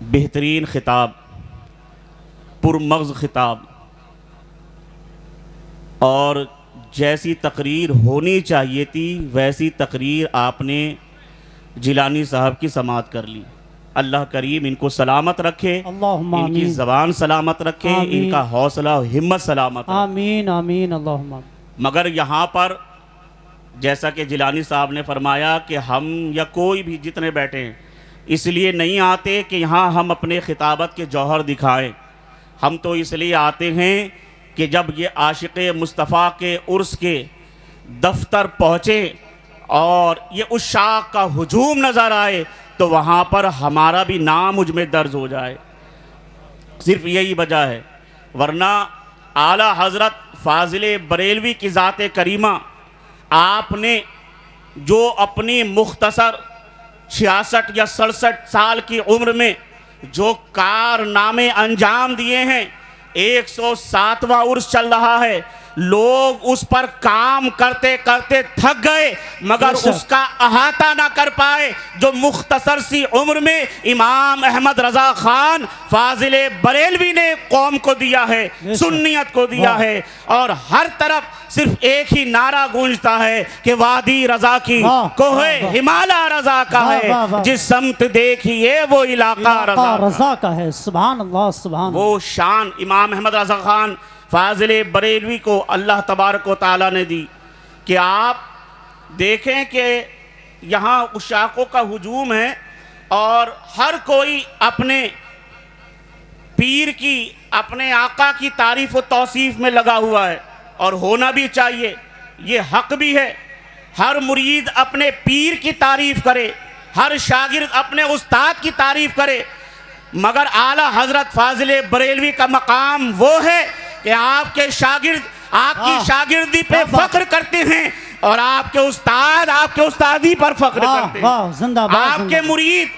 बेहतरीन खिताब, पुरमग़ज़ खिताब और जैसी तकरीर होनी चाहिए थी वैसी तकरीर आपने जिलानी साहब की समाअत कर ली। अल्लाह करीम इनको सलामत रखे, इनकी ज़बान सलामत रखे, इनका हौसला और हिम्मत सलामत रखे। आमीन आमीन अल्लाहुम्मा। मगर यहाँ पर जैसा कि जिलानी साहब ने फरमाया कि हम या कोई भी जितने बैठे हैं इसलिए नहीं आते कि यहाँ हम अपने खिताबत के जौहर दिखाएं। हम तो इसलिए आते हैं कि जब ये आशिक़ मुस्तफ़ा के उर्स के दफ्तर पहुँचे और ये उस शाख का हुजूम नज़र आए तो वहाँ पर हमारा भी नाम मुझ में दर्ज हो जाए। सिर्फ यही वजह है, वरना आला हज़रत फ़ाज़िल बरेलवी की ज़ात करीमा आपने जो अपनी मुख्तसर 66 या 67 साल की उम्र में जो कारनामे अंजाम दिए हैं, 107वां उर्स चल रहा है, लोग उस पर काम करते करते थक गए मगर उसका अहाता ना कर पाए जो मुख्तसर सी उम्र में इमाम अहमद रज़ा ख़ान फ़ाज़िल बरेलवी ने कौम को दिया है, सुन्नियत को दिया है। और हर तरफ सिर्फ एक ही नारा गूंजता है कि वादी रज़ा की कोहे हिमालय रज़ा का है, जिस समत देखिए वो इलाका रज़ा का है। सुभान अल्लाह सुभान। वो शान इमाम अहमद रज़ा ख़ान फ़ाज़िल बरेलवी को अल्लाह तबारक व तआला ने दी कि आप देखें कि यहाँ उशाकों का हुजूम है और हर कोई अपने पीर की, अपने आका की तारीफ़ व तौसीफ़ में लगा हुआ है और होना भी चाहिए, ये हक़ भी है। हर मुरीद अपने पीर की तारीफ़ करे, हर शागिर्द अपने उस्ताद की तारीफ़ करे, मगर आला हज़रत फ़ाज़िल बरेलवी का मकाम वो है कि आपके शागिर्द आपकी शागिर्दी पे फ़ख्र करते हैं और आपके उस्ताद आपके उस्तादी पर फ़ख्र करते हैं। आपके मुरीद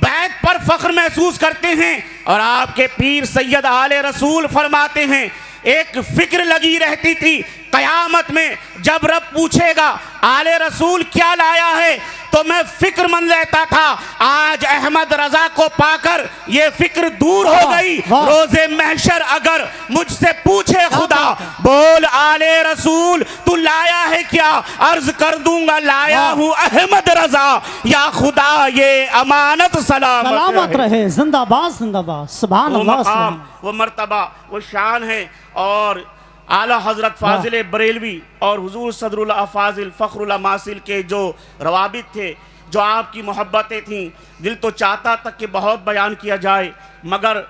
बैत पर फ़ख्र महसूस करते हैं और आपके पीर सैयद आले रसूल फरमाते हैं, एक फ़िक्र लगी रहती थी क़यामत में जब रब पूछेगा आले रसूल क्या लाया है तो मैं फ़िक्रमंद रहता था। आज अहमद रज़ा को पाकर ये फ़िक्र दूर हो गई। रोज़े महशर अगर मुझसे पूछे खुदा बोल आले रसूल तू लाया है क्या, अर्ज़ कर दूंगा लाया हूँ अहमद रज़ा, या खुदा ये अमानत सलामत रहे। जिंदाबाद जिंदाबाद। सुभान अल्लाह। वो मर्तबा वो शान है और आला हज़रत फ़ाज़िल बरेलवी और हुज़ूर सदरुल अफ़ाज़िल फ़ख्रुल मासिल के जो रवाबित थे, जो आपकी मोहब्बतें थीं, दिल तो चाहता तक कि बहुत बयान किया जाए मगर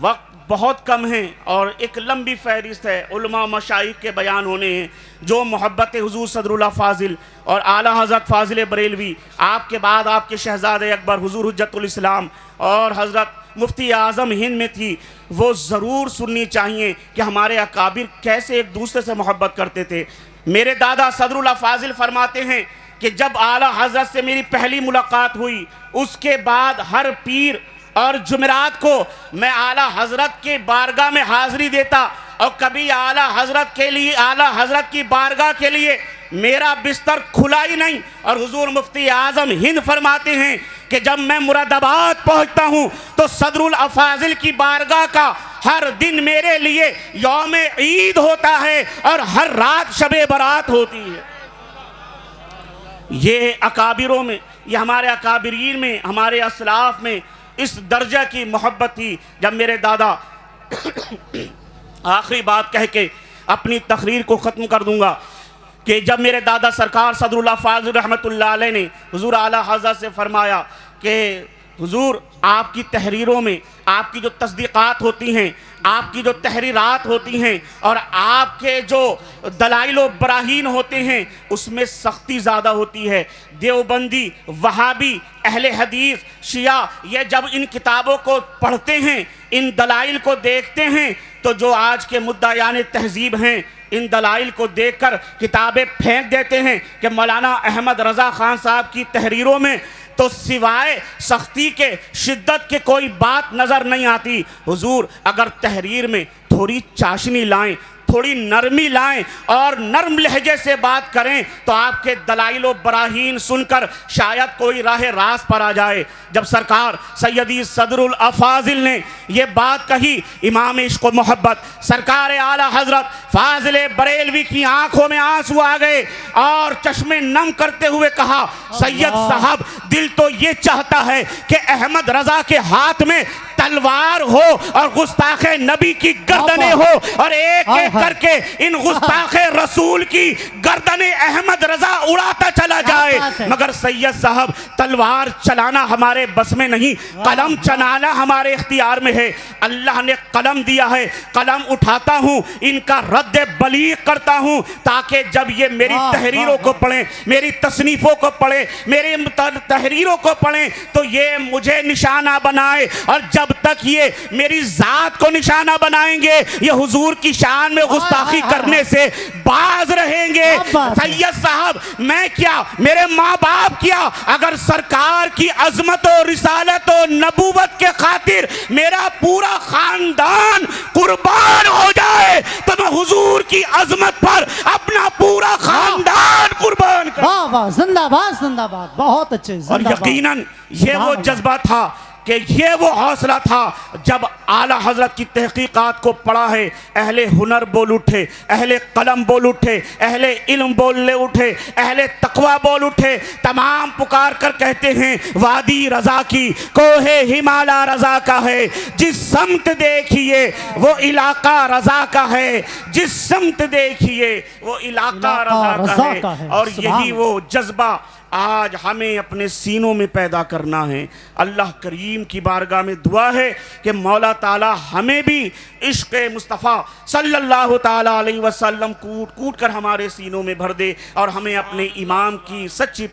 वक्त बहुत कम है और एक लंबी फ़हरिस्त है उलमा मशाइख के बयान होने हैं। जो मोहब्बत हुज़ूर सदरुल अफ़ाज़िल और आला हज़रत फ़ाज़िल बरेलवी, आपके बाद आपके शहज़ादे अकबर हुज़ूर हुज्जतुल इस्लाम और हज़रत मुफ्ती आज़म हिंद में थी, वो ज़रूर सुननी चाहिए कि हमारे अकाबिर कैसे एक दूसरे से मोहब्बत करते थे। मेरे दादा सदरुल अफ़ाज़िल फरमाते हैं कि जब आला हज़रत से मेरी पहली मुलाकात हुई उसके बाद हर पीर और जुमेरात को मैं आला हज़रत के बारगाह में हाज़िरी देता और कभी आला हज़रत के लिए, आला हज़रत की बारगाह के लिए मेरा बिस्तर खुला ही नहीं। और हुज़ूर मुफ्ती आज़म हिंद फरमाते हैं कि जब मैं मुरादाबाद पहुंचता हूं तो सदरुल अफ़ाज़िल की बारगाह का हर दिन मेरे लिए यौम ईद होता है और हर रात शबे बारात होती है। ये अकाबिरों में, ये हमारे अकाबिरीन में, हमारे असलाफ में इस दर्जा की मोहब्बत थी। जब मेरे दादा आखिरी बात कह के अपनी तकरीर को ख़त्म कर दूंगा कि जब मेरे दादा सरकार सदरुल अफ़ाज़िल रहमतुल्लाह अलैह ने हुज़ूर आला हज़रत से फरमाया कि हुज़ूर आपकी तहरीरों में आपकी जो तस्दीक़ात होती हैं, आपकी जो तहरीरात होती हैं और आपके जो दलाइल व बराहीन होते हैं उसमें सख्ती ज़्यादा होती है। देवबंदी, वहाबी, अहले हदीस, शिया ये जब इन किताबों को पढ़ते हैं, इन दलाइल को देखते हैं तो जो आज के मुद्दायान तहज़ीब हैं इन दलाइल को देखकर किताबें फेंक देते हैं कि मौलाना अहमद रज़ा ख़ान साहब की तहरीरों में तो सिवाय सख्ती के, शिद्दत के कोई बात नज़र नहीं आती। हुजूर अगर तहरीर में थोड़ी चाशनी लाएं, थोड़ी नरमी लाएं और नर्म लहजे से बात करें तो आपके दलाइल व बराहीन सुनकर शायद कोई राह रास्त पर आ जाए। जब सरकार सैयदी सदरुल अफाजिल ने ये बात कही, इमाम इश्क व मोहब्बत सरकार आला हजरत फाजिल बरेलवी की आंखों में आंसू आ गए और चश्मे नम करते हुए कहा, सैयद साहब दिल तो ये चाहता है कि अहमद रजा के हाथ में तलवार हो और गुस्ताखे नबी की गर्दनें हो और एक एक करके इन गुस्ताखे रसूल की गर्दनें अहमद रजा उड़ाता चला जाए। मगर सैयद साहब तलवार चलाना हमारे बस में नहीं, कलम चलाना हमारे इख्तियार में है। अल्लाह ने कलम दिया है, कलम उठाता हूँ, इनका रद्द बलीग करता हूँ ताकि जब ये मेरी तहरीरों को पढ़ें, मेरी तसनीफ़ों को पढ़ें, मेरी तहरीरों को पढ़ें तो ये मुझे निशाना बनाए, और जब तक ये मेरी जात को निशाना बनाएंगे ये हुजूर की शान में गुस्ताखी करने से बाज रहेंगे। सैयद साहब मैं क्या, मेरे माँ बाप क्या, अगर सरकार की अजमत और रिसालत और नबूवत के खातिर मेरा पूरा खानदान कुर्बान हो जाए तो मैं हुजूर की अजमत पर अपना पूरा खानदान कुर्बान कर। वाह वाह, जिंदाबाद जिंदाबाद, बहुत अच्छे। और यकीनन ये वो जज्बा था कि ये वो हौसला था जब आला हजरत की तहकीकात को पढ़ा है, अहले हुनर बोल उठे, अहले कलम बोल उठे, अहले इल्म बोलने उठे, अहले तकवा बोल उठे, तमाम पुकार कर कहते हैं वादी रजा की कोहे हिमालय रजा का है, जिस समत देखिए वो इलाका रजा का है, जिस समत देखिए वो इलाका रजा का है। और यही वो जज्बा आज हमें अपने सीनों में पैदा करना है। अल्लाह करीम की बारगाह में दुआ है कि मौला ताला हमें भी इश्क़ मुस्तफ़ा सल्लल्लाहु ताला अलैहि वसल्लम कूट कूट कर हमारे सीनों में भर दे और हमें अपने इमाम की सच्ची